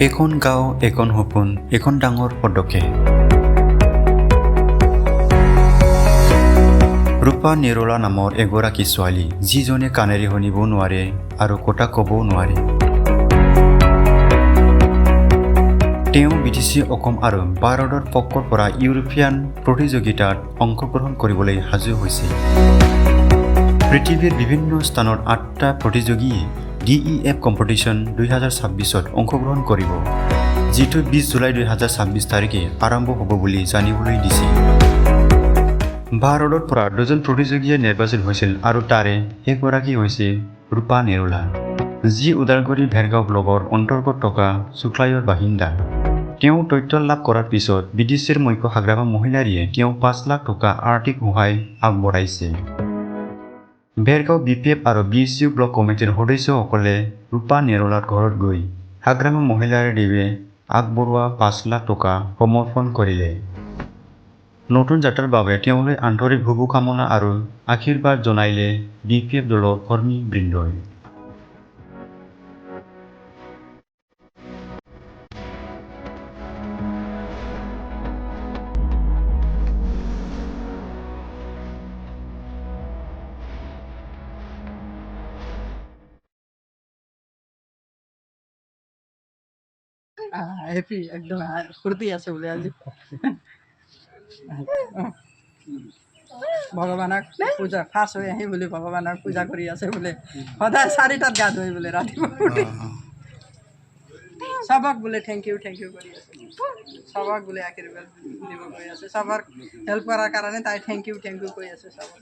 এখন গাঁও এখন সপোন এখন ডাঙৰ পদকে ৰূপা নিৰোলা নামৰ এগৰাকী ছোৱালী যিজনে কাণেৰে শুনিব নোৱাৰে আৰু কথা ক'ব নোৱাৰে। তেওঁ বিদেশী অসম আৰু ভাৰতৰ পক্ষৰ পৰা ইউৰোপীয়ান প্ৰতিযোগিতাত অংশগ্ৰহণ কৰিবলৈ সাজু হৈছে। পৃথিৱীৰ বিভিন্ন স্থানত 8টা প্ৰতিযোগীয়ে DEF কম্পিটিশ্যন 2026ত অংশগ্ৰহণ কৰিব, যিটো 20 জুলাই 2026 তাৰিখে আৰম্ভ হ'ব বুলি জানিবলৈ দিছে। ভাৰতৰ পৰা 2জন প্ৰতিযোগীয়ে নিৰ্বাচিত হৈছিল আৰু তাৰে এগৰাকী হৈছে ৰূপা নিৰোলা, যি ওদালগুৰি ভেৰগাঁও ব্লকৰ অন্তৰ্গত থকা চুকলাইৰ বাসিন্দা। তেওঁ তথ্য লাভ কৰাৰ পিছত বিদেশীৰ মুখ্য হাগ্ৰামা মহিলাৰীয়ে তেওঁ 5 লাখ টকা আৰ্থিক সহায় আগবঢ়াইছে। ভেৰগাঁও BPF আৰু BSU ব্লক কমিটিৰ সদস্যসকলে ৰূপা নিৰোলাৰ ঘৰত গৈ হাগ্ৰামা মহিলাৰীয়ে আগবঢ়োৱা 5 লাখ টকা সমৰ্পণ কৰিলে। নতুন যাত্ৰাৰ বাবে তেওঁলৈ আন্তৰিক শুভকামনা আৰু আশীৰ্বাদ জনাইলে BPF দলৰ কৰ্মীবৃন্দই। হ্যাপি একদম ফুৰ্তি আছে বলে আজি ভগৱানক পূজা ফাৰ্ষ্ট হৈ আহি বুলি ভগৱানক পূজা কৰি আছে বোলে। সদায় 4টাত গা ধুই বোলে ৰাতিপুৱা উঠি। চবক বোলে থেংক ইউ কৰি আছে, চবক বোলে আশীৰ্বাদ দিব কৈ আছে, চবৰ হেল্প কৰাৰ কাৰণে তাই থেংক ইউ কৈ আছে চবক।